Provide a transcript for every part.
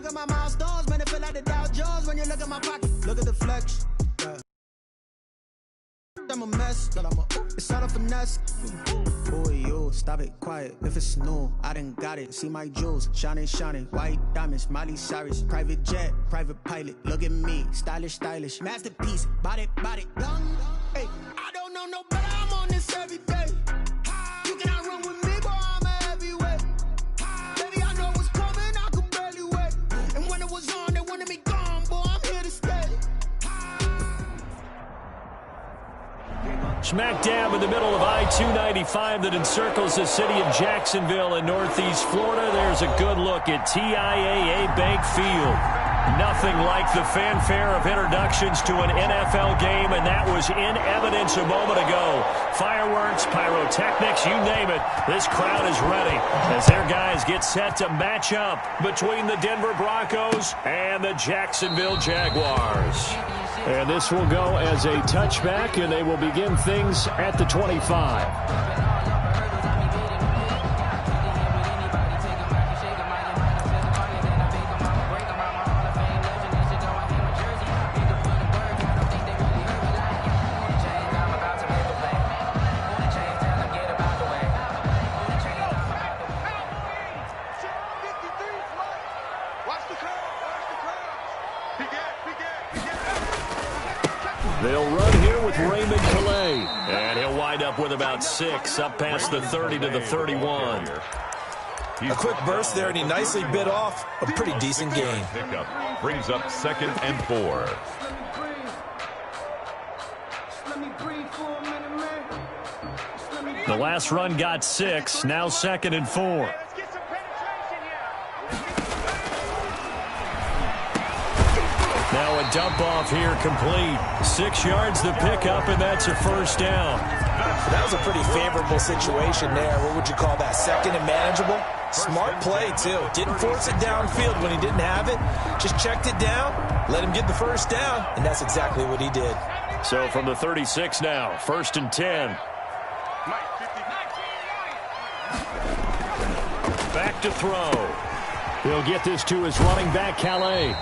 at my milestones, man, it feel like the Dow Jones when you look at my pocket. Look at the flex. Yeah. I'm a mess, but it's all a finesse. Boy, you stop it, quiet. If it's new, I done got it. See my jewels, shining, white diamonds, Miley Cyrus, private jet, private pilot. Look at me, stylish, masterpiece, body, young. Hey, I don't know no better. I'm on this every day. You cannot run with me, boy. I'm a heavyweight. Baby, I know what's coming. I could barely wait. And when it was on, they wanted me gone, boy. I'm here to stay. Smack dab in the middle of I-295 that encircles the city of Jacksonville in northeast Florida. There's a good look at TIAA Bank Field. Nothing like the fanfare of introductions to an NFL game, and that was in evidence a moment ago. Fireworks, pyrotechnics, you name it. This crowd is ready as their guys get set to match up between the Denver Broncos and the Jacksonville Jaguars. And this will go as a touchback, and they will begin things at the 25. They'll run here with Raymond Calais, and he'll wind up with about 6, up past the 30 to the 31. A quick burst there, and he nicely bit off a pretty decent gain. Pickup brings up 2nd and 4. The last run got 6, now 2nd and 4. Now a dump off here complete. 6 yards the pickup, and that's a first down. That was a pretty favorable situation there. What would you call that? 2nd and manageable? Smart play, too. Didn't force it downfield when he didn't have it. Just checked it down, let him get the first down, and that's exactly what he did. So from the 36 now, 1st and 10. Back to throw. He'll get this to his running back, Calais.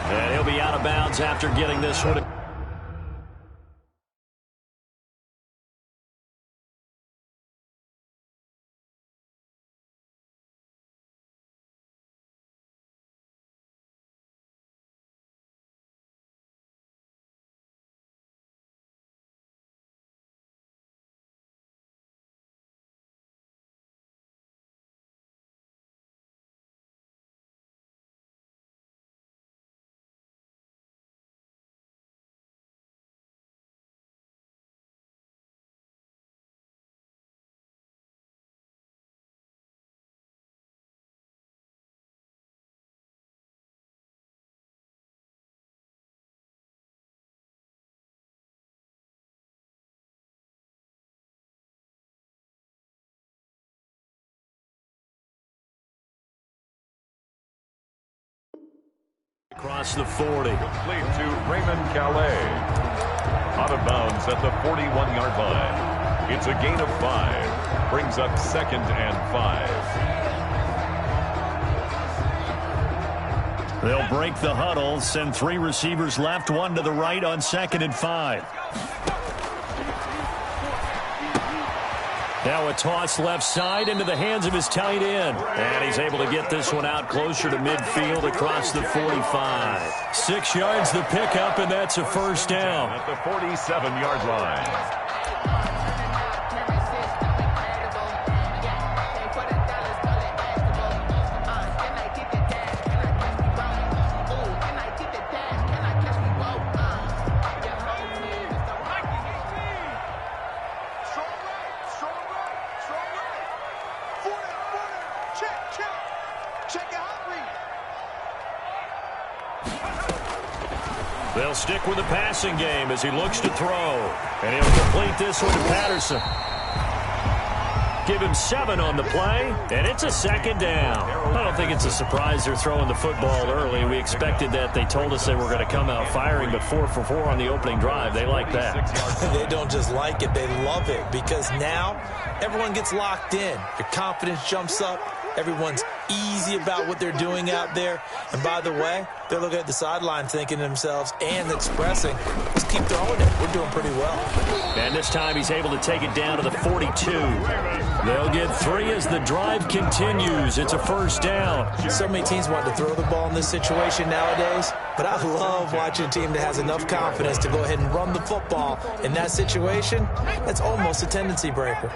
And he'll be out of bounds after getting this one. Across the 40. Complete to Raymond Calais. Out of bounds at the 41-yard line. It's a gain of 5. Brings up 2nd and 5. They'll break the huddle, send 3 receivers left, 1 to the right on 2nd and 5. Now a toss left side into the hands of his tight end. And he's able to get this one out closer to midfield across the 45. 6 yards the pickup, and that's a first down. At the 47-yard line. They'll stick with the passing game as he looks to throw. And he'll complete this one to Patterson. Give him 7 on the play, and it's a 2nd down. I don't think it's a surprise they're throwing the football early. We expected that. They told us they were going to come out firing, but 4 for 4 on the opening drive. They like that. They don't just like it, they love it, because now everyone gets locked in. Your confidence jumps up. Everyone's easy about what they're doing out there. And by the way, they're looking at the sideline thinking to themselves and expressing, let's keep throwing it. We're doing pretty well. And this time he's able to take it down to the 42. They'll get 3 as the drive continues. It's a first down. So many teams want to throw the ball in this situation nowadays, but I love watching a team that has enough confidence to go ahead and run the football. In that situation, that's almost a tendency breaker.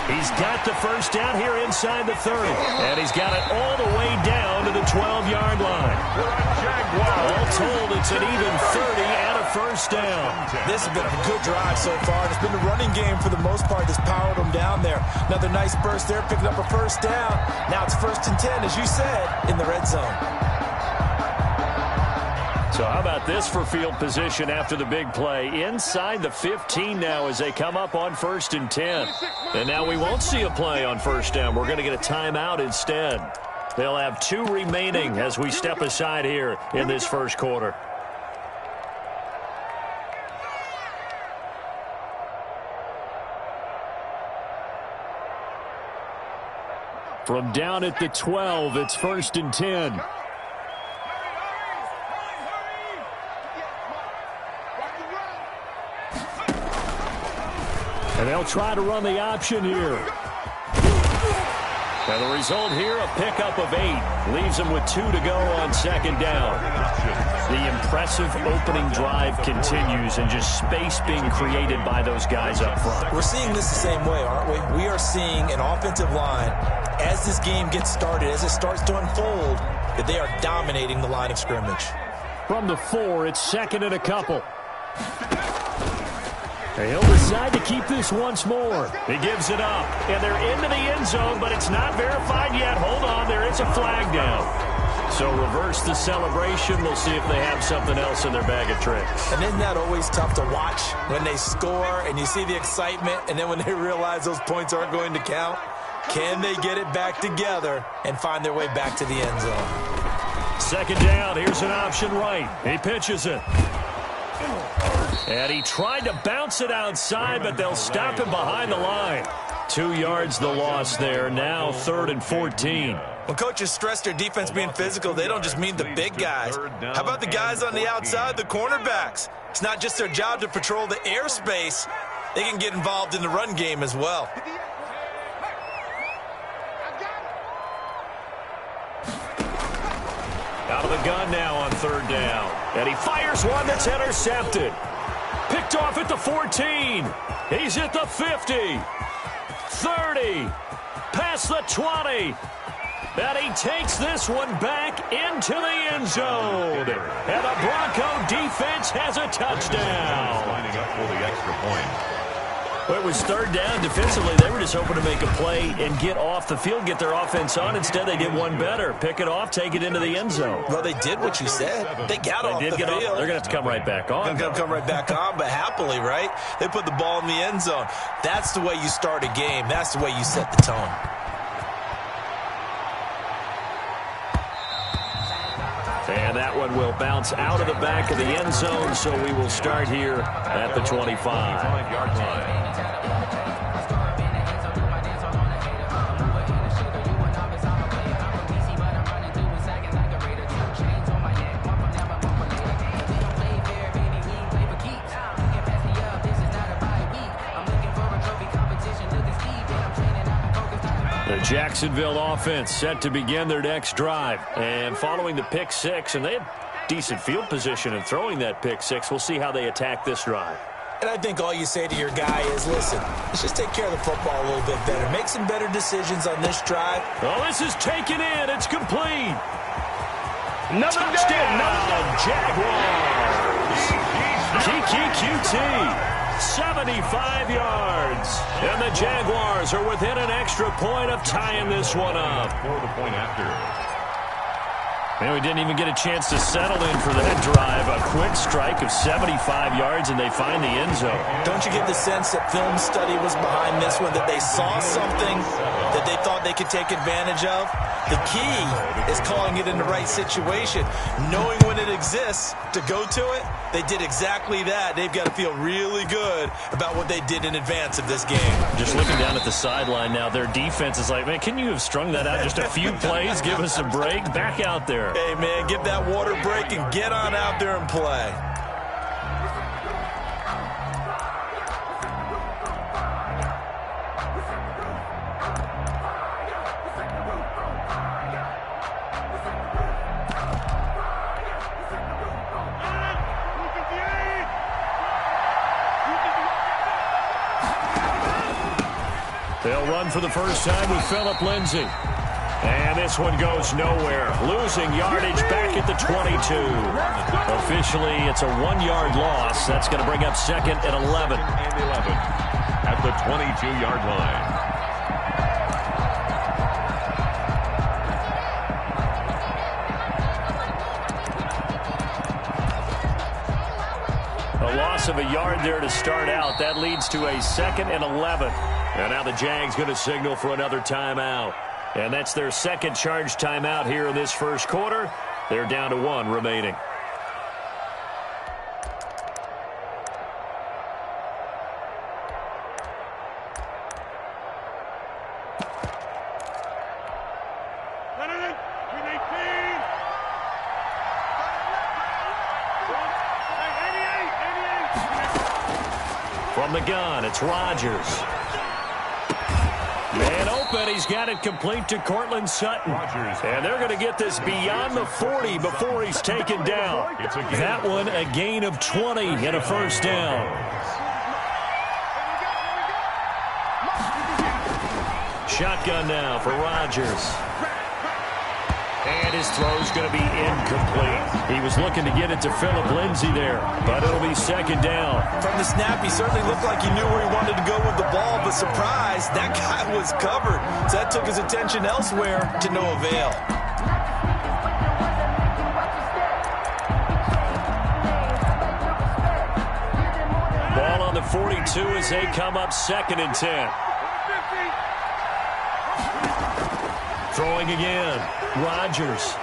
He's got the first down here inside the 30. And he's got it all the way down to the 12-yard line. All told, it's an even 30 and a first down. This has been a good drive so far. It's been the running game for the most part that's powered them down there. Another nice burst there, picking up a first down. Now it's 1st and 10, as you said, in the red zone. So how about this for field position after the big play? Inside the 15 now as they come up on 1st and 10. And now we won't see a play on first down. We're going to get a timeout instead. They'll have 2 remaining as we step aside here in this first quarter. From down at the 12, it's 1st and 10. And they'll try to run the option here. And the result here, a pickup of 8. Leaves them with 2 to go on 2nd down. The impressive opening drive continues and just space being created by those guys up front. We're seeing this the same way, aren't we? We are seeing an offensive line, as this game gets started, as it starts to unfold, that they are dominating the line of scrimmage. From the 4, it's 2nd and a couple. He'll decide to keep this once more. He gives it up, and they're into the end zone, but it's not verified yet. Hold on, there is a flag down. So reverse the celebration. We'll see if they have something else in their bag of tricks. And isn't that always tough to watch when they score and you see the excitement, and then when they realize those points aren't going to count? Can they get it back together and find their way back to the end zone? 2nd down, here's an option right. He pitches it. And he tried to bounce it outside, but they'll stop him behind the line. 2 yards the loss there. Now 3rd and 14. When coaches stress their defense being physical, they don't just mean the big guys. How about the guys on the outside, the cornerbacks? It's not just their job to patrol the airspace. They can get involved in the run game as well. Out of the gun now on 3rd down. And he fires one that's intercepted. Picked off at the 14. He's at the 50. 30. Past the 20. And he takes this one back into the end zone. And the Bronco defense has a touchdown. Lining up for the extra point. Well, it was 3rd down. Defensively, they were just hoping to make a play and get off the field, get their offense on. Instead, they did one better. Pick it off, take it into the end zone. Well, they did what you said. They got off the field. They're going to have to come right back on. They're going to come right back on, but happily, right? They put the ball in the end zone. That's the way you start a game. That's the way you set the tone. And that one will bounce out of the back of the end zone, so we will start here at the 25. 25-yard line. The Jacksonville offense set to begin their next drive. And following the pick 6, and they had decent field position in throwing that pick 6. We'll see how they attack this drive. And I think all you say to your guy is, listen, let's just take care of the football a little bit better. Make some better decisions on this drive. Oh, this is taken in. It's complete. Another touchdown, Jaguars. Kiki QT. 75 yards. And the Jaguars are within an extra point of tying this one up. For the point after. And we didn't even get a chance to settle in for that drive. A quick strike of 75 yards, and they find the end zone. Don't you get the sense that film study was behind this one, that they saw something that they thought they could take advantage of? The key is calling it in the right situation, knowing when it exists to go to it. They did exactly that. They've got to feel really good about what they did in advance of this game. Just looking down at the sideline now, their defense is like, man, can you have strung that out just a few plays? Give us a break. Back out there. Hey, man, give that water break and get on out there and play. They'll run for the first time with Phillip Lindsay. And this one goes nowhere. Losing yardage back at the 22. Officially, it's a 1-yard loss. That's going to bring up 2nd and 11. And 11 at the 22-yard line. A loss of a yard there to start out. That leads to a 2nd and 11. And now the Jags going to signal for another timeout. And that's their second charge timeout here in this first quarter. They're down to 1 remaining. From the gun, it's Rodgers. And open, he's got it complete to Cortland Sutton. And they're going to get this beyond the 40 before he's taken down. That one, a gain of 20 and a first down. Shotgun now for Rodgers. And his throw's going to be incomplete. He was looking to get it to Phillip Lindsay there, but it'll be 2nd down. From the snap, he certainly looked like he knew where he wanted to go with the ball, but surprise, that guy was covered. So that took his attention elsewhere to no avail. Ball on the 42 as they come up 2nd and 10. Throwing again. Rodgers.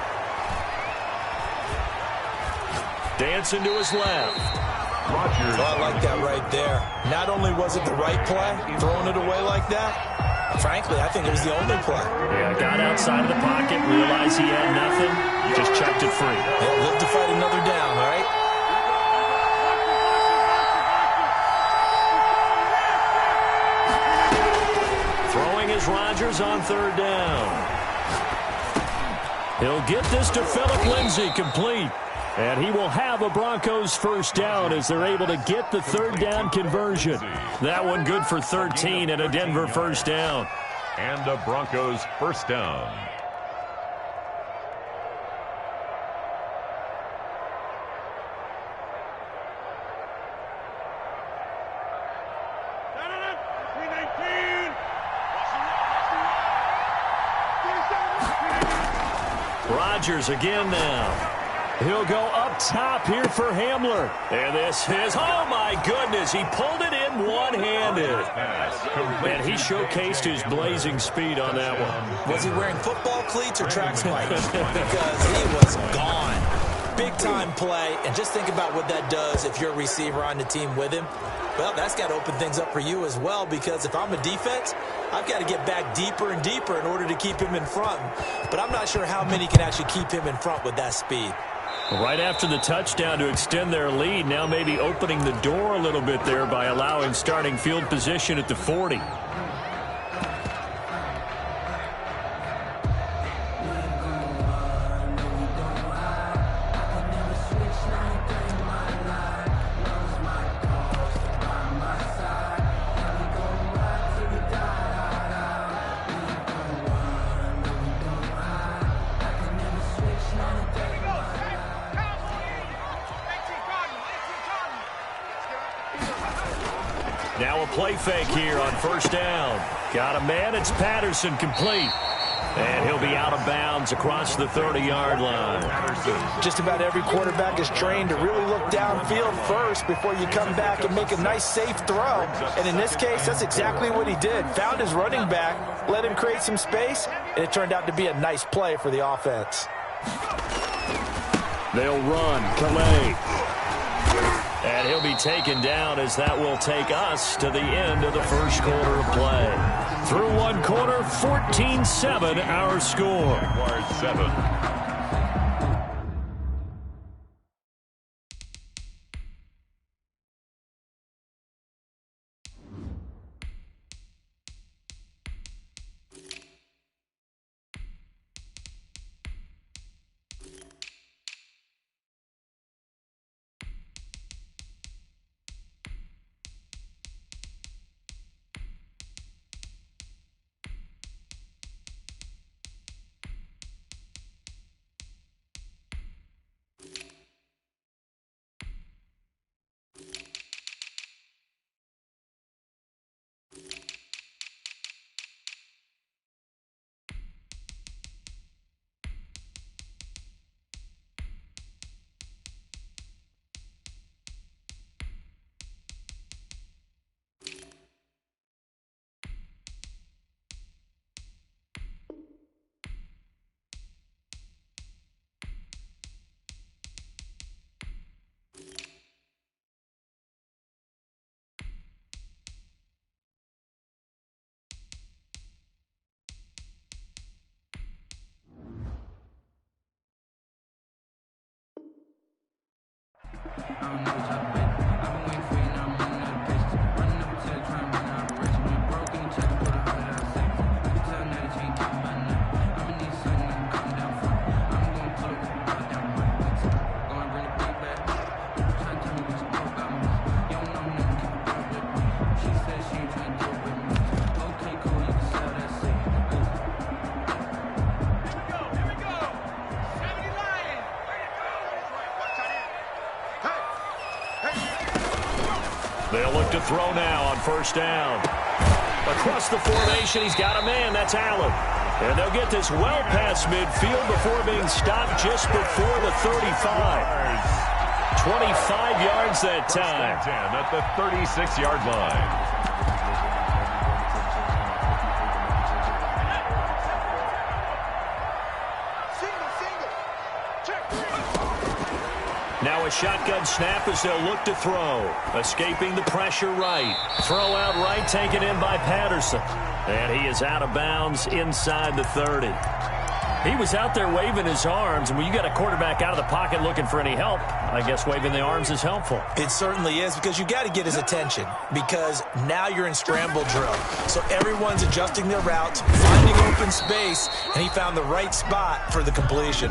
Dancing to his left. Rodgers. Oh, I like that right there. Not only was it the right play, throwing it away like that, frankly, I think it was the only play. Yeah, got outside of the pocket, realized he had nothing, just chucked it free. Yeah, live to fight another down, right? Throwing is Rodgers on 3rd down. He'll get this to Phillip Lindsay, complete. And he will have a Broncos first down as they're able to get the 3rd down conversion. That one good for 13 and a Denver first down. And a Broncos first down. Rodgers again now. He'll go up top here for Hamler. And this is, oh my goodness, he pulled it in one-handed. And he showcased his blazing speed on that one. Was he wearing football cleats or track spikes? Because he was gone. Big-time play, and just think about what that does if you're a receiver on the team with him. Well, that's got to open things up for you as well, because if I'm a defense, I've got to get back deeper and deeper in order to keep him in front. But I'm not sure how many can actually keep him in front with that speed. Right after the touchdown to extend their lead, now maybe opening the door a little bit there by allowing starting field position at the 40. Now a play fake here on first down. Got a man, it's Patterson, complete. And he'll be out of bounds across the 30-yard line. Just about every quarterback is trained to really look downfield first before you come back and make a nice, safe throw. And in this case, that's exactly what he did. Found his running back, let him create some space, and it turned out to be a nice play for the offense. They'll run. Calais. And he'll be taken down as that will take us to the end of the first quarter of play. Through one quarter, 14-7 our score. Jaguars 7. They'll look to throw now on first down. Across the formation, he's got a man. That's Allen. And they'll get this well past midfield before being stopped just before the 35. 25 yards that time. At the 36-yard line. Now a shotgun snap as they'll look to throw. Escaping the pressure right. Throw out right, taken in by Patterson. And he is out of bounds inside the 30. He was out there waving his arms, and when you got a quarterback out of the pocket looking for any help, I guess waving the arms is helpful. It certainly is, because you got to get his attention, because now you're in scramble drill. So everyone's adjusting their routes, finding open space, and he found the right spot for the completion.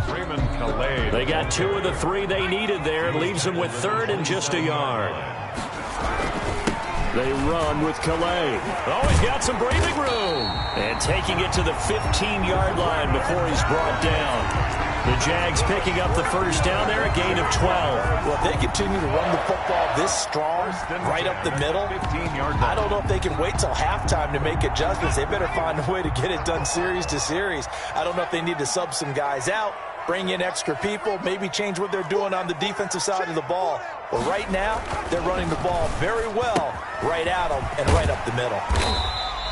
They got 2 of the 3 they needed there. Leaves them with 3rd and just a yard. They run with Calais. Oh, he's got some breathing room. And taking it to the 15-yard line before he's brought down. The Jags picking up the first down there, a gain of 12. Well, if they continue to run the football this strong, right up the middle, I don't know if they can wait till halftime to make adjustments. They better find a way to get it done series to series. I don't know if they need to sub some guys out, bring in extra people, maybe change what they're doing on the defensive side of the ball. But right now, they're running the ball very well right at them and right up the middle.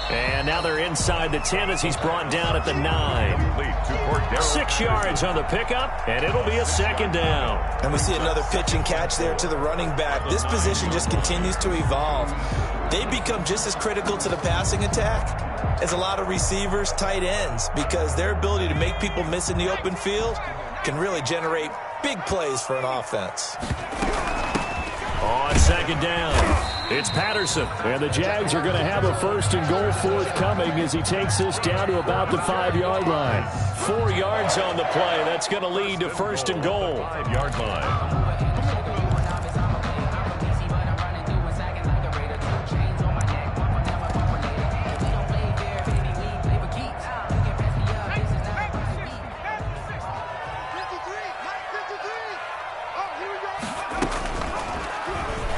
And now they're inside the 10 as he's brought down at the 9. 6 yards on the pickup, and it'll be a second down. And we see another pitch and catch there to the running back. This position just continues to evolve. They become just as critical to the passing attack as a lot of receivers, tight ends, because their ability to make people miss in the open field can really generate big plays for an offense. On second down, it's Patterson. And the Jags are going to have a 1st and goal forthcoming as he takes this down to about the 5-yard line. 4 yards on the play. That's going to lead to 1st and goal. 5-yard line.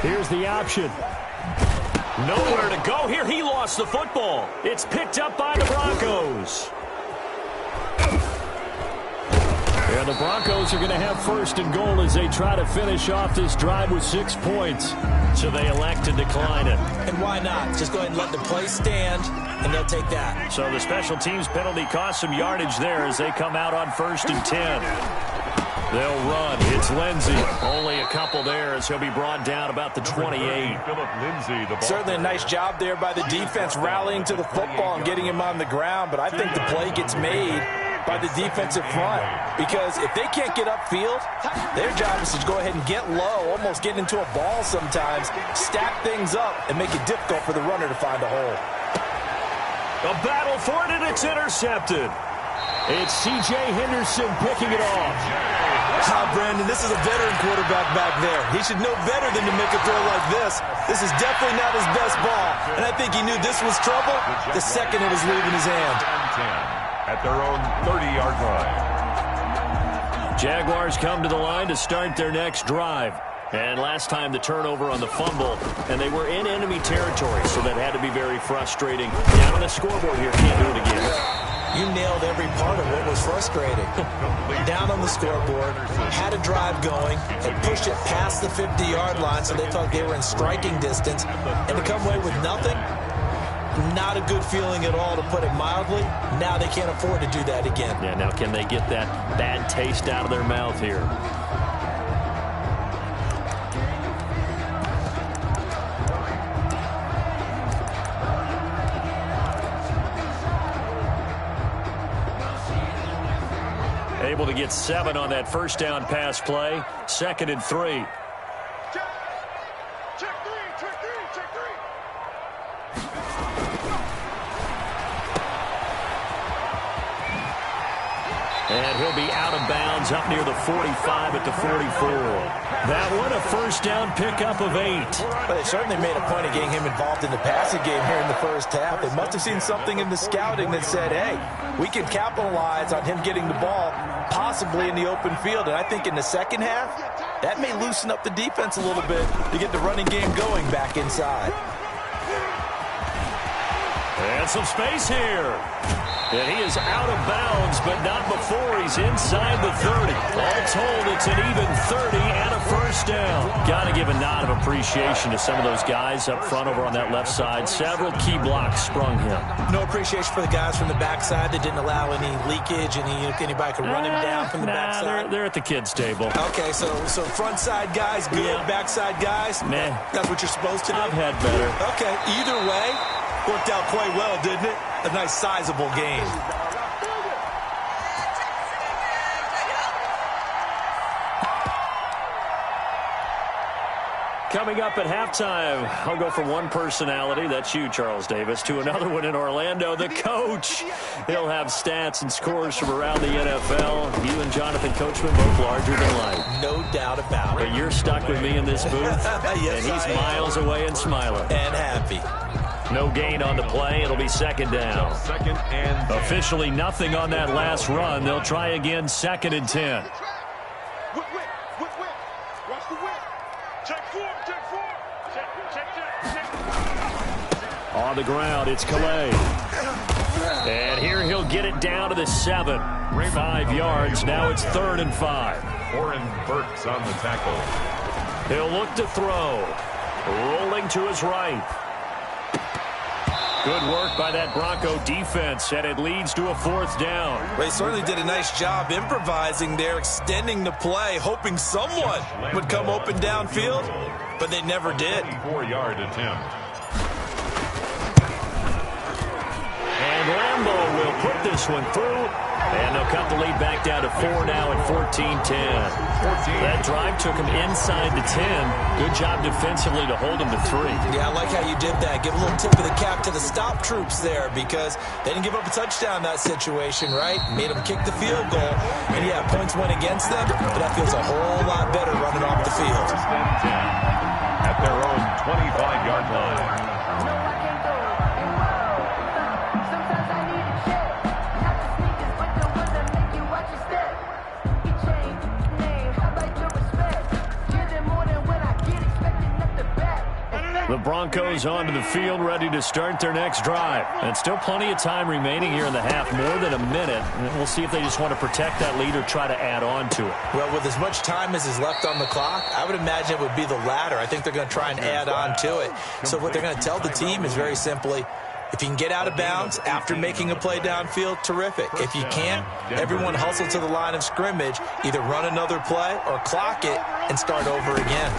Here's the option. Nowhere to go here. He lost the football. It's picked up by the Broncos. And the Broncos are going to have first and goal as they try to finish off this drive with 6 points. So they elect to decline it. And why not? Just go ahead and let the play stand, and they'll take that. So the special teams penalty cost some yardage there as they come out on 1st and 10. They'll run. It's Lindsey. Only a couple there as he'll be brought down about the 28. Certainly a nice job there by the defense rallying to the football and getting him on the ground, but I think the play gets made by the defensive front because if they can't get upfield, their job is to go ahead and get low, almost get into a ball sometimes, stack things up, and make it difficult for the runner to find a hole. A battle for it, and it's intercepted. It's C.J. Henderson picking it off. Brandon, this is a veteran quarterback back there. He should know better than to make a throw like this. This is definitely not his best ball, and I think he knew this was trouble the second it was leaving his hand. At their own 30-yard line. Jaguars come to the line to start their next drive. And last time the turnover on the fumble, and they were in enemy territory, so that had to be very frustrating. Down on the scoreboard here, can't do it again. You nailed every part of what was frustrating. Down on the scoreboard, had a drive going, had pushed it past the 50-yard line, so they thought they were in striking distance, and to come away with nothing, not a good feeling at all, to put it mildly. Now they can't afford to do that again. Yeah, now can they get that bad taste out of their mouth here? Able to get 7 on that first down pass play. 2nd and 3. And he'll be out of bounds up near the 45 at the 44. That one a first down pickup of 8. But they certainly made a point of getting him involved in the passing game here in the first half. They must have seen something in the scouting that said, hey, we can capitalize on him getting the ball possibly in the open field. And I think in the second half, that may loosen up the defense a little bit to get the running game going back inside. And some space here. And he is out of bounds, but not before he's inside the 30. All told, it's an even 30 and a first down. Got to give a nod of appreciation to some of those guys up front over on that left side. Several key blocks sprung him. No appreciation for the guys from the backside that didn't allow any leakage, anybody could run him down from the backside. They're at the kids' table. Okay, so front side guys good, yeah. Backside guys, meh. That's what you're supposed to do? I've had better. Okay, either way, worked out quite well, didn't it? A nice sizable game. Coming up at halftime, I'll go from one personality, that's you, Charles Davis, to another one in Orlando, the coach. He'll have stats and scores from around the NFL. You and Jonathan Coachman both larger than life. No doubt about it. But you're stuck with me in this booth, yes, and he's miles away and smiling. And happy. No gain on the play. It'll be 2nd down. 2nd and 10. Officially nothing on that last run. They'll try again, 2nd and 10. On the ground, it's Calais. And here he'll get it down to the 7. 5 yards. Now it's 3rd and 5. Warren Burks on the tackle. He'll look to throw. Rolling to his right. Good work by that Bronco defense, and it leads to a 4th down. They certainly did a nice job improvising there, extending the play, hoping someone would come open downfield, but they never did. 4-yard attempt. And Lambo will put this one through, and they'll cut the lead back down to 4 now at 14-10. That drive took him inside the 10. Good job defensively to hold him to 3. Yeah, I like how you did that. Give a little tip of the cap to the stop troops there because they didn't give up a touchdown in that situation, right? Made them kick the field goal. And, yeah, points went against them, but that feels a whole lot better running off the field. At their own 25-yard line. The Broncos onto the field, ready to start their next drive. And still plenty of time remaining here in the half, more than a minute. And we'll see if they just want to protect that lead or try to add on to it. Well, with as much time as is left on the clock, I would imagine it would be the latter. I think they're going to try and add on to it. So what they're going to tell the team is very simply, if you can get out of bounds after making a play downfield, terrific. If you can't, everyone hustle to the line of scrimmage, either run another play or clock it and start over again.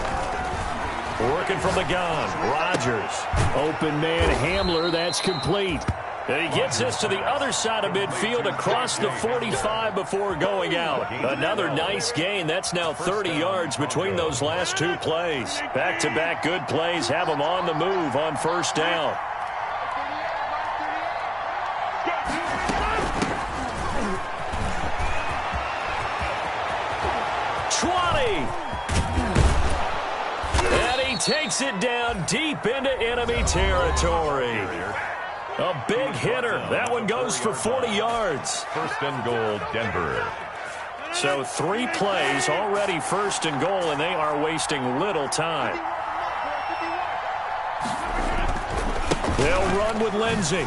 Working from the gun, Rodgers. Open man Hamler, that's complete. And he gets this to the other side of midfield across the 45 before going out. Another nice gain. That's now 30 yards between those last two plays. Back-to-back good plays have them on the move on first down. Takes it down deep into enemy territory. A big hitter. That one goes for 40 yards. First and goal, Denver. So 3 plays already first and goal, and they are wasting little time. They'll run with Lindsey.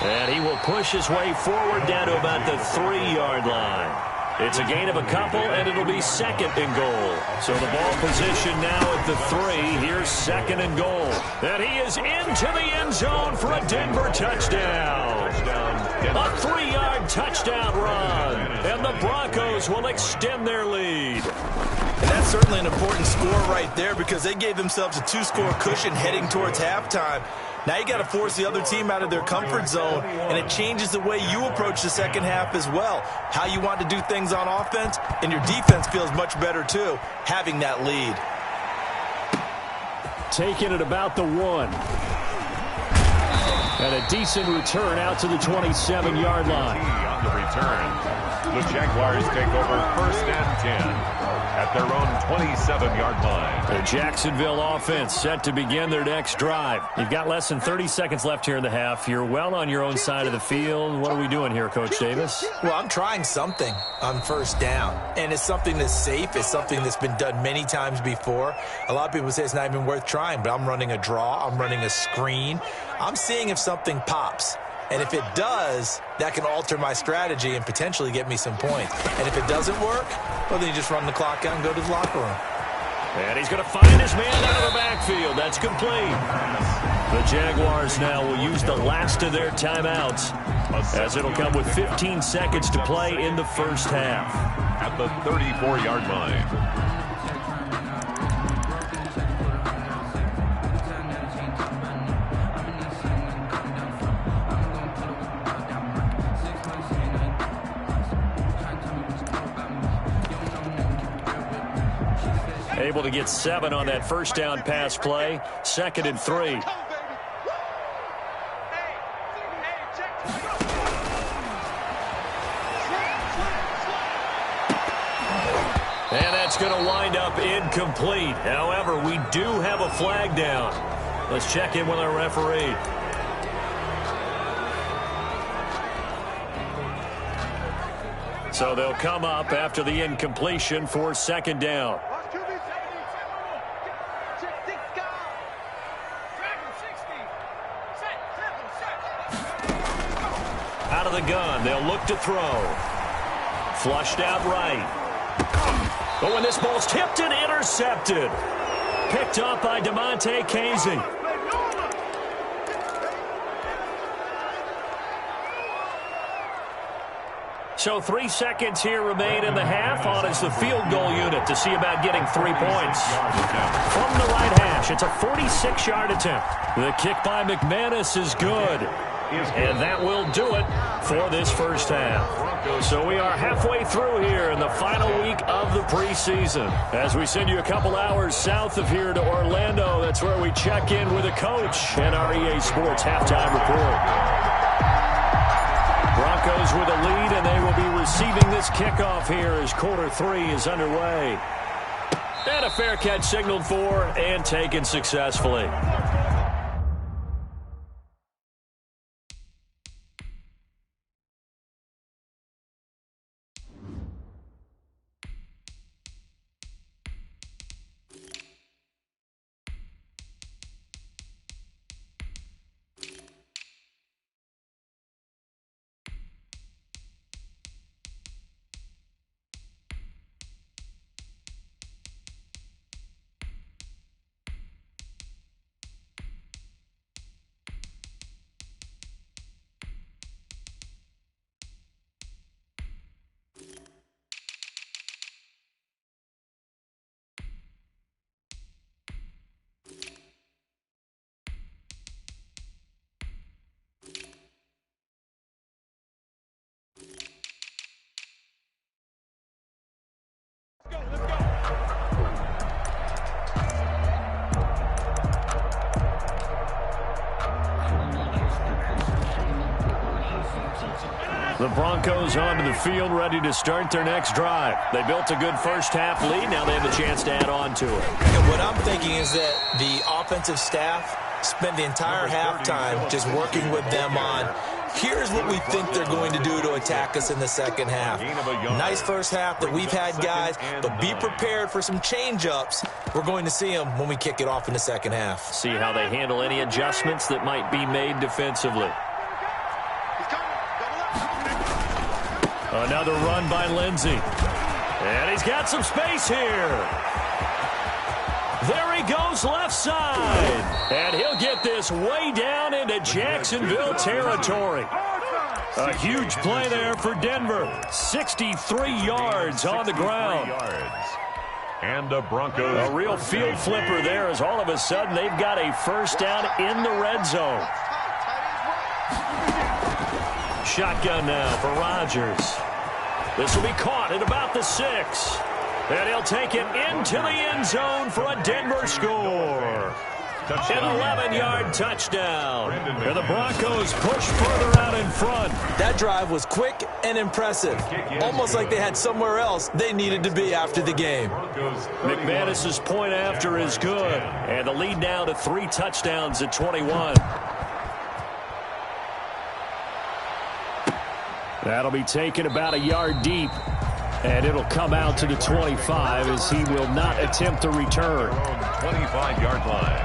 And he will push his way forward down to about the 3-yard line. It's a gain of a couple, and it'll be second and goal. So the ball position now at the 3. Here's second and goal. And he is into the end zone for a Denver touchdown. A 3-yard touchdown run. And the Broncos will extend their lead. And that's certainly an important score right there because they gave themselves a 2-score cushion heading towards halftime. Now you got to force the other team out of their comfort zone, and it changes the way you approach the second half as well. How you want to do things on offense, and your defense feels much better too, having that lead. Taking it about the 1. And a decent return out to the 27-yard line. On the return, the Jaguars take over first and 10. At their own 27-yard line. The Jacksonville offense set to begin their next drive. You've got less than 30 seconds left here in the half. You're well on your own side of the field. What are we doing here, Coach Davis? Well, I'm trying something on first down. And it's something that's safe. It's something that's been done many times before. A lot of people say it's not even worth trying, but I'm running a draw. I'm running a screen. I'm seeing if something pops. And if it does, that can alter my strategy and potentially get me some points. And if it doesn't work, well, then you just run the clock out and go to the locker room. And he's going to find his man out of the backfield. That's complete. The Jaguars now will use the last of their timeouts, as it'll come with 15 seconds to play in the first half. At the 34-yard line. Able to get 7 on that first down pass play. Second and 3. And that's going to wind up incomplete. However, we do have a flag down. Let's check in with our referee. So they'll come up after the incompletion for second down. Out of the gun, they'll look to throw. Flushed out right. But when this ball's tipped and intercepted. Picked up by DeMonte Casey. So 3 seconds here remain in the half on as the field goal unit to see about getting 3 points. From the right hash, it's a 46-yard attempt. The kick by McManus is good. And that will do it for this first half. So we are halfway through here in the final week of the preseason. As we send you a couple hours south of here to Orlando, that's where we check in with a coach and our EA Sports halftime report. Broncos with a lead, and they will be receiving this kickoff here as quarter 3 is underway. And a fair catch signaled for and taken successfully. The Broncos onto the field, ready to start their next drive. They built a good first-half lead. Now they have a chance to add on to it. And what I'm thinking is that the offensive staff spent the entire halftime just working with them on, here's what we think they're going to do to attack us in the second half. Nice first half that we've had, guys, but be prepared for some change-ups. We're going to see them when we kick it off in the second half. See how they handle any adjustments that might be made defensively. Another run by Lindsey. And he's got some space here. There he goes left side. And he'll get this way down into Jacksonville territory. A huge play there for Denver. 63 yards on the ground. And the Broncos. A real field flipper there as all of a sudden they've got a first down in the red zone. Shotgun now for Rodgers. This will be caught at about the 6. And he'll take it into the end zone for a Denver score. An 11-yard touchdown. And the Broncos push further out in front. That drive was quick and impressive. Almost like they had somewhere else they needed to be after the game. McManus's point after is good. And the lead now to 3 touchdowns at 21. That'll be taken about a yard deep. And it'll come out to the 25 as he will not attempt to return. 25-yard line.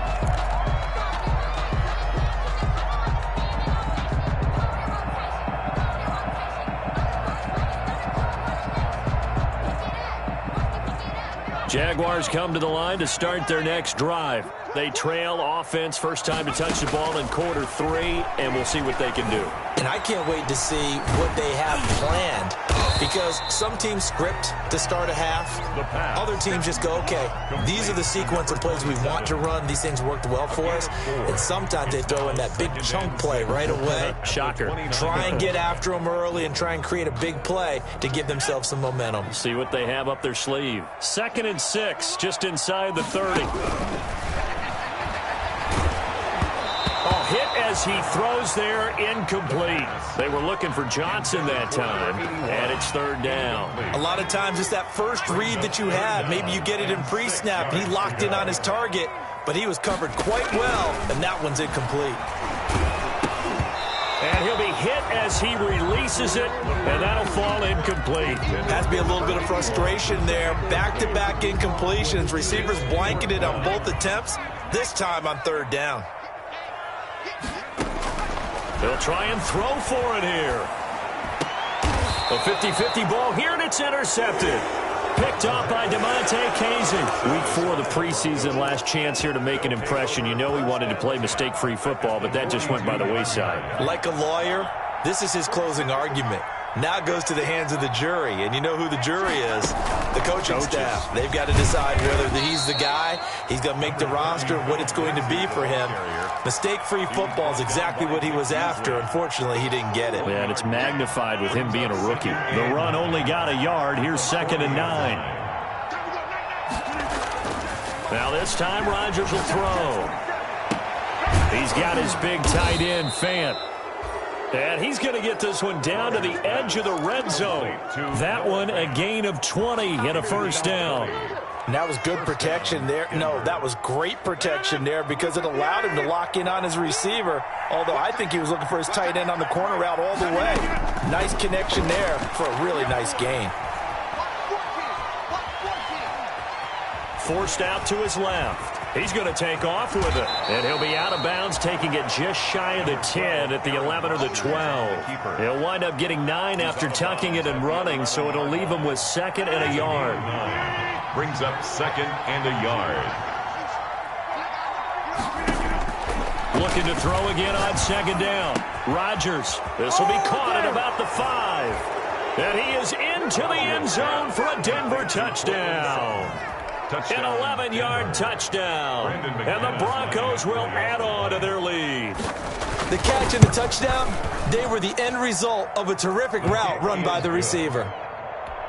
Jaguars come to the line to start their next drive. They trail offense, first time to touch the ball in quarter 3, and we'll see what they can do. And I can't wait to see what they have planned, because some teams script to start a half. Other teams just go, okay, these are the sequence of plays we want to run. These things worked well for us. And sometimes they throw in that big chunk play right away. Shocker. Try and get after them early and try and create a big play to give themselves some momentum. See what they have up their sleeve. 2nd and 6, just inside the 30. Hit as he throws there, incomplete. They were looking for Johnson that time, and it's 3rd down. A lot of times it's that first read that you had. Maybe you get it in pre-snap, and he locked in on his target, but he was covered quite well, and that one's incomplete. And he'll be hit as he releases it, and that'll fall incomplete. Has to be a little bit of frustration there. Back-to-back incompletions. Receivers blanketed on both attempts, this time on 3rd down. They'll try and throw for it here. A 50-50 ball here, and it's intercepted. Picked off by DeMonte Casey. Week 4 of the preseason, last chance here to make an impression. You know he wanted to play mistake-free football, but that just went by the wayside. Like a lawyer, this is his closing argument. Now it goes to the hands of the jury, and you know who the jury is. The coaching staff. They've got to decide whether he's the guy, he's going to make the roster, what it's going to be for him. Mistake-free football is exactly what he was after. Unfortunately, he didn't get it. Yeah, and it's magnified with him being a rookie. The run only got a yard. Here's 2nd and 9. Now this time, Rodgers will throw. He's got his big tight end, Fant. And he's going to get this one down to the edge of the red zone. That one a gain of 20 and a first down. And that was good protection there. No, that was great protection there because it allowed him to lock in on his receiver, although I think he was looking for his tight end on the corner route all the way. Nice connection there for a really nice gain. Forced out to his left. He's going to take off with it. And he'll be out of bounds, taking it just shy of the 10 at the 11 or the 12. He'll wind up getting 9 after tucking it and running, so it'll leave him with 2nd and a yard. Brings up 2nd and a yard. Looking to throw again on 2nd down. Rodgers. This will be caught at about the 5. And he is into the end zone for a Denver touchdown. An 11-yard touchdown. And the Broncos will add on to their lead. The catch and the touchdown, they were the end result of a terrific route run by the receiver.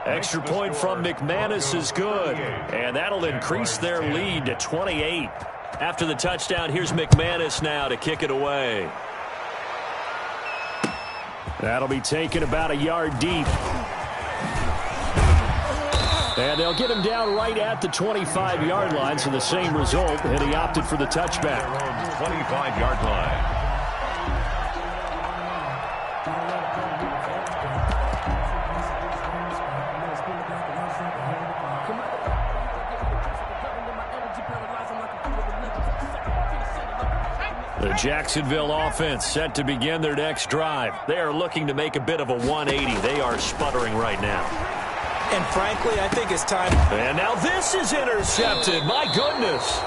Extra point from McManus is good. And that'll increase their lead to 28. After the touchdown, here's McManus now to kick it away. That'll be taken about a yard deep. And they'll get him down right at the 25-yard line, so the same result, and he opted for the touchback. 25-yard line. The Jacksonville offense set to begin their next drive. They are looking to make a bit of a 180. They are sputtering right now. And frankly, I think it's time. And now this is intercepted. My goodness.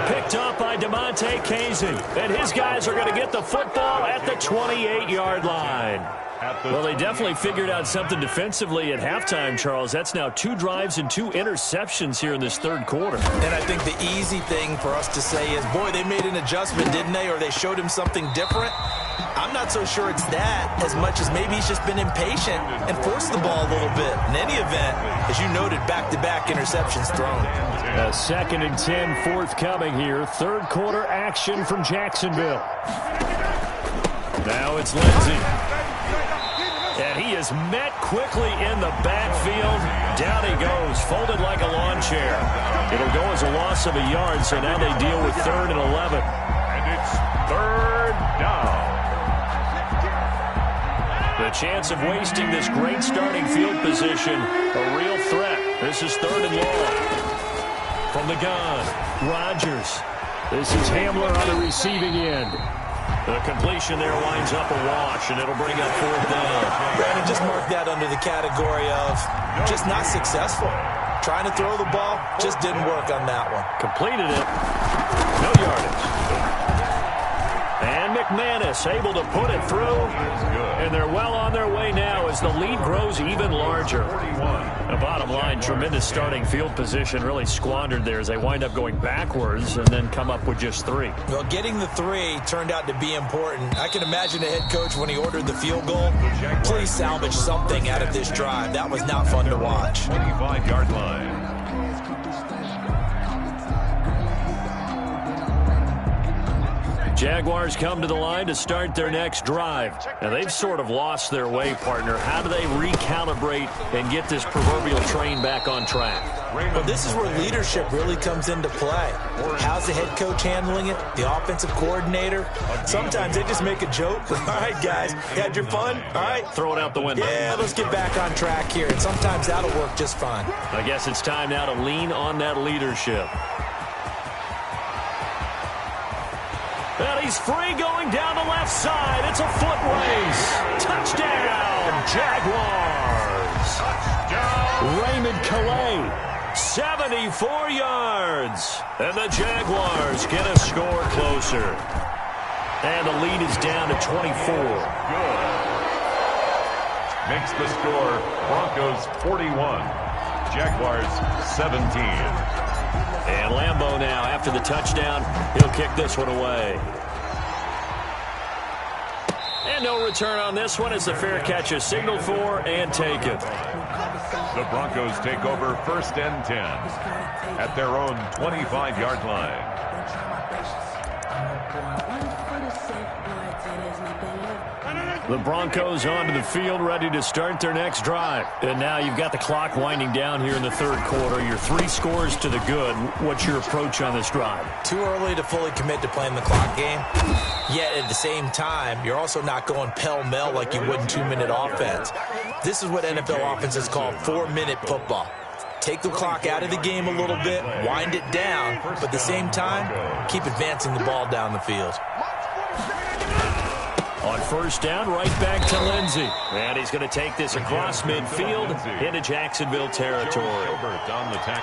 Picked up by DeMonte Casey. And his guys are going to get the football at the 28-yard line. Well, they definitely figured out something defensively at halftime, Charles. That's now 2 drives and 2 interceptions here in this third quarter. And I think the easy thing for us to say is, boy, they made an adjustment, didn't they? Or they showed him something different. I'm not so sure it's that as much as maybe he's just been impatient and forced the ball a little bit. In any event, as you noted, back-to-back interceptions thrown. A 2nd and 10 forthcoming here. Third quarter action from Jacksonville. Now it's Lindsey. And he is met quickly in the backfield. Down he goes, folded like a lawn chair. It'll go as a loss of a yard, so now they deal with 3rd and 11. And it's 3rd down. The chance of wasting this great starting field position, a real threat. This is 3rd and long. From the gun, Rodgers. This is Hamler on the receiving end. The completion there winds up a wash, and it'll bring up 4th down. Brandon, just mark that under the category of just not successful. Trying to throw the ball, just didn't work on that one. Completed it. No yardage. And McManus able to put it through. And they're well on their way now as the lead grows even larger. The bottom line, tremendous starting field position, really squandered there as they wind up going backwards and then come up with just 3. Well, getting the 3 turned out to be important. I can imagine the head coach when he ordered the field goal. Please salvage something out of this drive. That was not fun to watch. 25-yard line. Jaguars come to the line to start their next drive. And they've sort of lost their way, partner. How do they recalibrate and get this proverbial train back on track? Well, this is where leadership really comes into play. How's the head coach handling it? The offensive coordinator? Sometimes they just make a joke. All right, guys, you had your fun? All right. Throw it out the window. Yeah, let's get back on track here. And sometimes that'll work just fine. I guess it's time now to lean on that leadership. And he's free going down the left side. It's a foot race. Touchdown, Jaguars. Touchdown. Raymond Calais, 74 yards. And the Jaguars get a score closer. And the lead is down to 24. Good. Makes the score Broncos 41, Jaguars 17. And Lambeau now, after the touchdown, he'll kick this one away. And no return on this one as the fair catch is signaled for and taken. The Broncos take over 1st and 10 at their own 25-yard line. The Broncos onto the field, ready to start their next drive. And now you've got the clock winding down here in the third quarter. Your 3 scores to the good. What's your approach on this drive? Too early to fully commit to playing the clock game. Yet at the same time, you're also not going pell-mell like you would in 2-minute offense. This is what NFL offenses call 4-minute football. Take the clock out of the game a little bit, wind it down, but at the same time, keep advancing the ball down the field. On first down, right back to Lindsey. And he's going to take this across midfield into Jacksonville territory.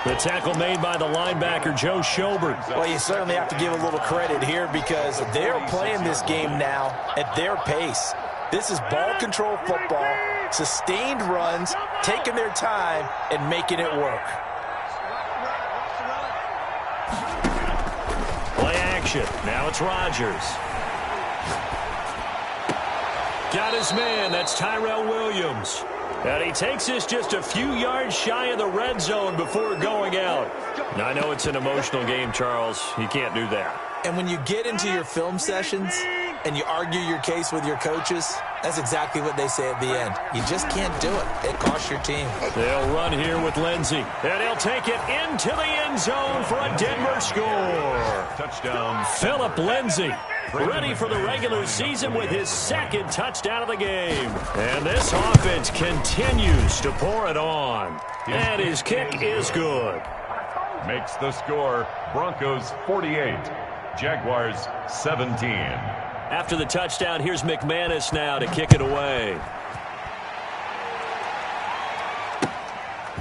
The tackle made by the linebacker, Joe Schobert. Well, you certainly have to give a little credit here because they're playing this game now at their pace. This is ball control football, sustained runs, taking their time, and making it work. Play action. Now it's Rodgers. Got his man. That's Tyrell Williams. And he takes this just a few yards shy of the red zone before going out. Now, I know it's an emotional game, Charles. You can't do that. And when you get into your film sessions, and you argue your case with your coaches, that's exactly what they say at the end. You just can't do it. It costs your team. They'll run here with Lindsey, and he'll take it into the end zone for a Denver score. Touchdown. Phillip Lindsey, ready for the regular season with his second touchdown of the game. And this offense continues to pour it on. And his kick is good. Makes the score Broncos 48, Jaguars 17. After the touchdown, here's McManus now to kick it away.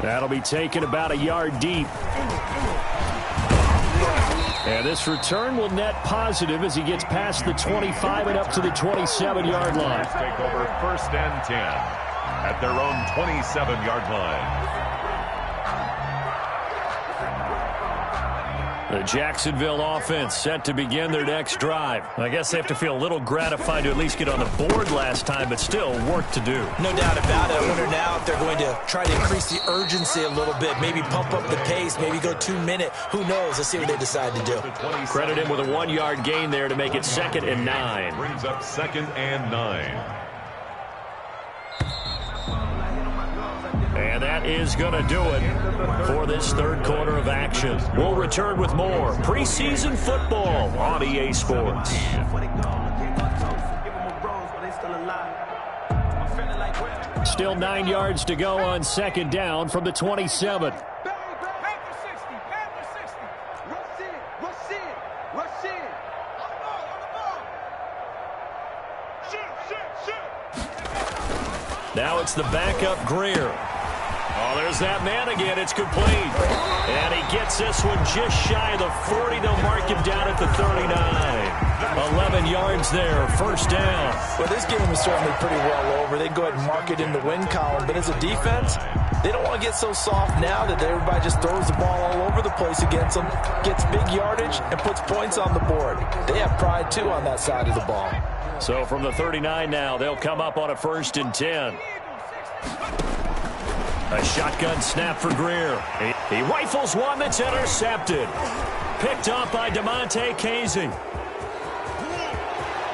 That'll be taken about a yard deep. And this return will net positive as he gets past the 25 and up to the 27-yard line. Take over 1st and 10 at their own 27-yard line. The Jacksonville offense set to begin their next drive. I guess they have to feel a little gratified to at least get on the board last time, but still work to do. No doubt about it. I wonder now if they're going to try to increase the urgency a little bit, maybe pump up the pace, maybe go 2-minute. Who knows? Let's see what they decide to do. Credit him with a 1-yard gain there to make it 2nd and 9. Brings up 2nd and 9. And that is going to do it for this third quarter of action. We'll return with more preseason football on EA Sports. Still 9 yards to go on 2nd down from the 27. Now it's the backup Greer. Oh, there's that man again. It's complete. And he gets this one just shy of the 40. They'll mark him down at the 39. 11 yards there, 1st down. Well, this game is certainly pretty well over. They can go ahead and mark it in the win column. But as a defense, they don't want to get so soft now that everybody just throws the ball all over the place against them, gets big yardage, and puts points on the board. They have pride, too, on that side of the ball. So from the 39 now, they'll come up on a 1st and 10. A shotgun snap for Greer. He rifles one that's intercepted. Picked up by DeMonte Casey.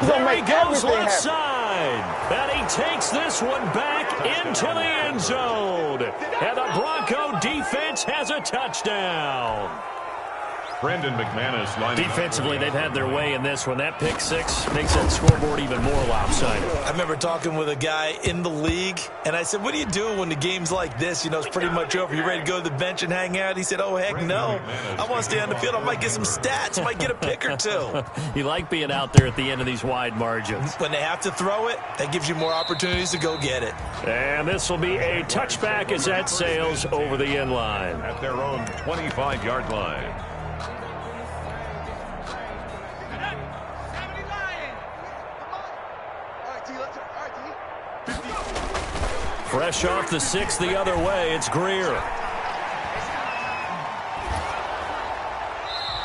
There he goes left side. And he takes this one back into the end zone. And the Bronco defense has a touchdown. Brandon McManus line. Defensively, they've had their way in this one. That pick six makes that scoreboard even more lopsided. I remember talking with a guy in the league, and I said, what do you do when the game's like this? You know, it's pretty much over. You ready to go to the bench and hang out? He said, oh, heck no. I want to stay on the field. I might get some stats. I might get a pick or two. You like being out there at the end of these wide margins. When they have to throw it, that gives you more opportunities to go get it. And this will be a touchback as that sails over the end line. At their own 25-yard line. Fresh off the 6 the other way, it's Greer.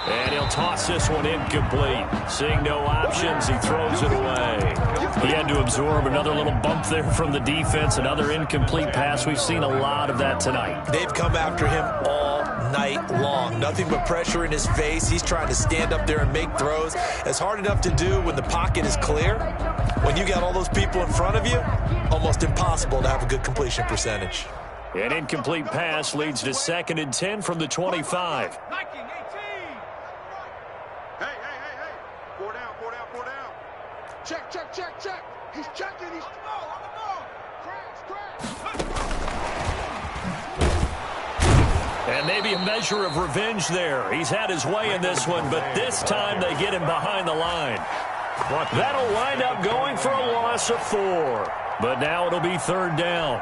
And he'll toss this one incomplete. Seeing no options, he throws it away. He had to absorb another little bump there from the defense, another incomplete pass. We've seen a lot of that tonight. They've come after him all night long. Nothing but pressure in his face. He's trying to stand up there and make throws. It's hard enough to do when the pocket is clear. When you got all those people in front of you, almost impossible to have a good completion percentage. An incomplete pass leads to 2nd and 10 from the 25. Check. He's checking. He's on the ball. Crash. And maybe a measure of revenge there. He's had his way in this one, but this time they get him behind the line. That'll wind up going for a loss of 4. But now it'll be 3rd down.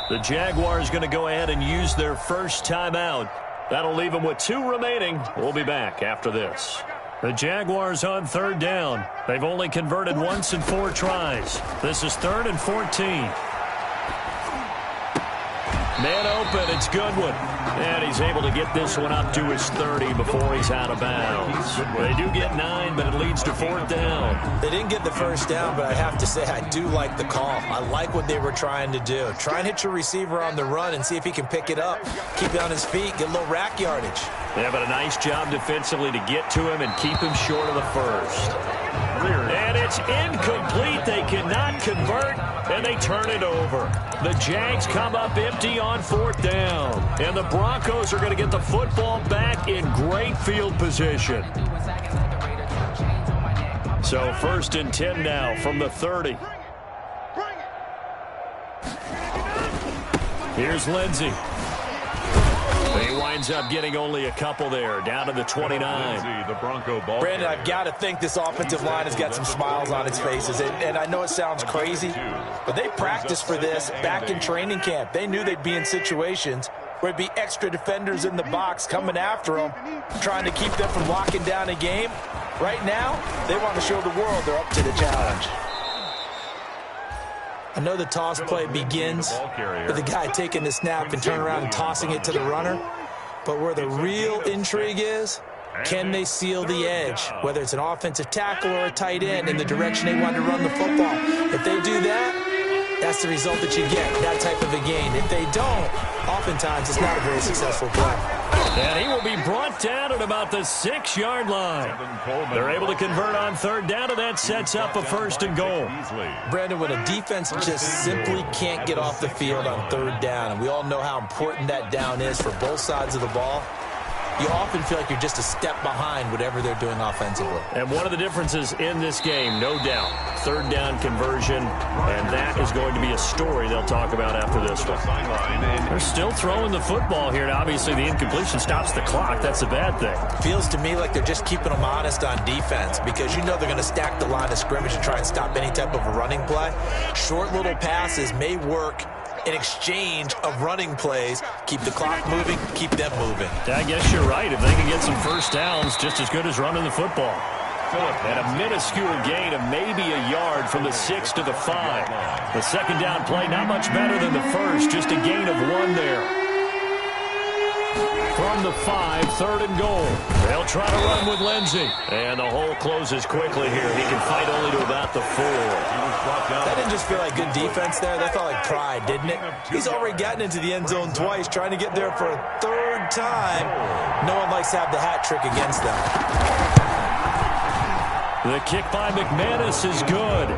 The Jaguars going to go ahead and use their first timeout. That'll leave them with 2 remaining. We'll be back after this. The Jaguars on 3rd down. They've only converted once in 4 tries. This is 3rd and 14. Man open, it's Goodwin. And he's able to get this one up to his 30 before he's out of bounds. They do get 9, but it leads to 4th down. They didn't get the first down, but I have to say I do like the call. I like what they were trying to do. Try and hit your receiver on the run and see if he can pick it up. Keep it on his feet, get a little rack yardage. Yeah, but a nice job defensively to get to him and keep him short of the first. And it's incomplete. They cannot convert, and they turn it over. The Jags come up empty on 4th down, and the Broncos are going to get the football back in great field position. So 1st and 10 now from the 30. Here's Lindsey. He winds up getting only a couple there, down to the 29. The Bronco ball. Brandon, I've got to think this offensive line has got some smiles on its faces. And I know it sounds crazy, but they practiced for this back in training camp. They knew they'd be in situations where there'd be extra defenders in the box coming after them, trying to keep them from locking down a game. Right now, they want to show the world they're up to the challenge. I know the toss play begins with the guy taking the snap and turning around and tossing it to the runner. But where the real intrigue is, can they seal the edge, whether it's an offensive tackle or a tight end, in the direction they want to run the football? If they do that, that's the result that you get, that type of a gain. If they don't, oftentimes it's not a very successful play. And he will be brought down at about the 6-yard line. They're able to convert on 3rd down, and that sets up a 1st and goal. Brandon, when a defense just simply can't get off the field on 3rd down, and we all know how important that down is for both sides of the ball, you often feel like you're just a step behind whatever they're doing offensively. And one of the differences in this game, no doubt, 3rd down conversion, and that is going to be a story they'll talk about after this one. They're still throwing the football here, and obviously the incompletion stops the clock. That's a bad thing. Feels to me like they're just keeping them honest on defense, because you know they're going to stack the line of scrimmage and try and stop any type of a running play. Short little passes may work in exchange of running plays. Keep the clock moving, keep them moving. I guess you're right. If they can get some first downs, just as good as running the football. And a minuscule gain of maybe a yard from the 6 to the 5. The 2nd down play, not much better than the first, just a gain of 1 there. From the 5, 3rd and goal. They'll try to run with Lindsey. And the hole closes quickly here. He can fight only to about the 4. That didn't just feel like good defense there. That felt like pride, didn't it? He's already gotten into the end zone twice, trying to get there for a 3rd time. No one likes to have the hat trick against them. The kick by McManus is good.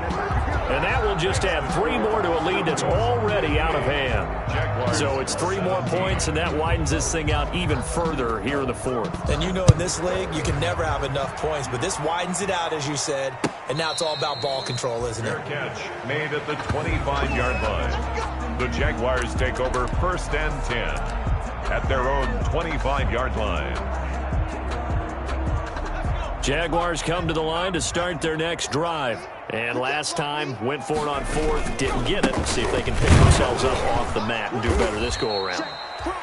And that will just add 3 more to a lead that's already out of hand. So it's 3 more points, and that widens this thing out even further here in the 4th. And you know in this league, you can never have enough points, but this widens it out, as you said, and now it's all about ball control, isn't it? Catch made at the 25-yard line. The Jaguars take over 1st and 10 at their own 25-yard line. Jaguars come to the line to start their next drive. And last time, went for it on 4th, didn't get it. See if they can pick themselves up off the mat and do better this go-around.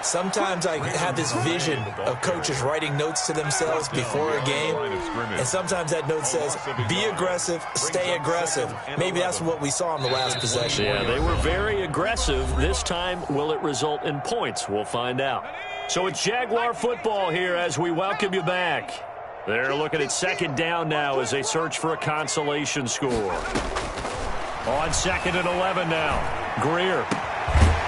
Sometimes I have this vision of coaches writing notes to themselves before a game, and sometimes that note says, be aggressive, stay aggressive. Maybe that's what we saw in the last possession. Yeah, they were very aggressive. This time, will it result in points? We'll find out. So it's Jaguar football here as we welcome you back. They're looking at 2nd down now as they search for a consolation score. On 2nd and 11 now. Greer.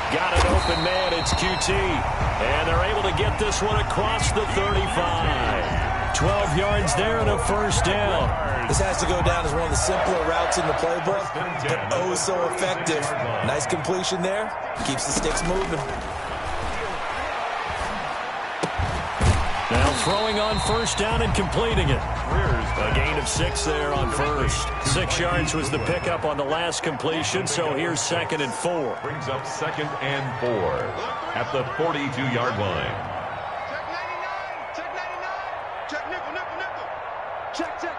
Got an open man. It's QT. And they're able to get this one across the 35. 12 yards there and a 1st down. This has to go down as one of the simpler routes in the playbook, but oh so effective. Nice completion there. Keeps the sticks moving. Now throwing on 1st down and completing it. A gain of 6 there on 1st. 6 yards was the pickup on the last completion, so here's 2nd and 4. Brings up 2nd and 4 at the 42-yard line. Check 99. Check 99. Check nickel, nickel, nickel. Check.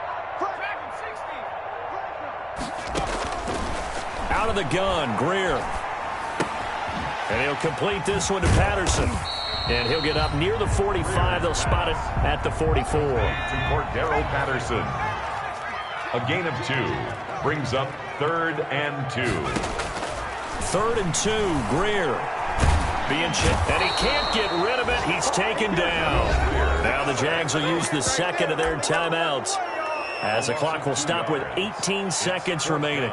Out of the gun, Greer. And he'll complete this one to Patterson. And he'll get up near the 45. They'll spot it at the 44. To Cordero Patterson. A gain of 2 brings up 3rd and 2. 3rd and 2, Greer. being chipped, and he can't get rid of it. He's taken down. Now the Jags will use the second of their timeouts as the clock will stop with 18 seconds remaining.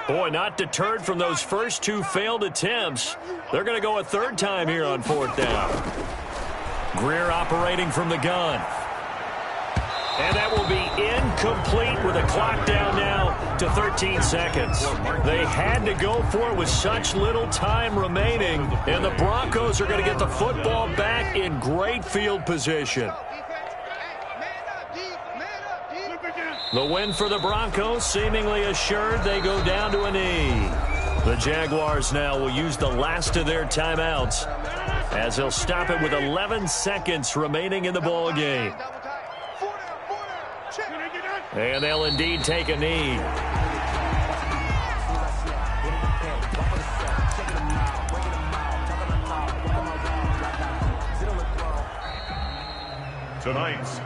Boy, not deterred from those first two failed attempts. They're going to go a third time here on fourth down. Greer operating from the gun. And that will be incomplete with a clock down now to 13 seconds. They had to go for it with such little time remaining, and the Broncos are going to get the football back in great field position. The win for the Broncos seemingly assured. They go down to a knee. The Jaguars now will use the last of their timeouts as they'll stop it with 11 seconds remaining in the ball game. And they'll indeed take a knee. Tonight's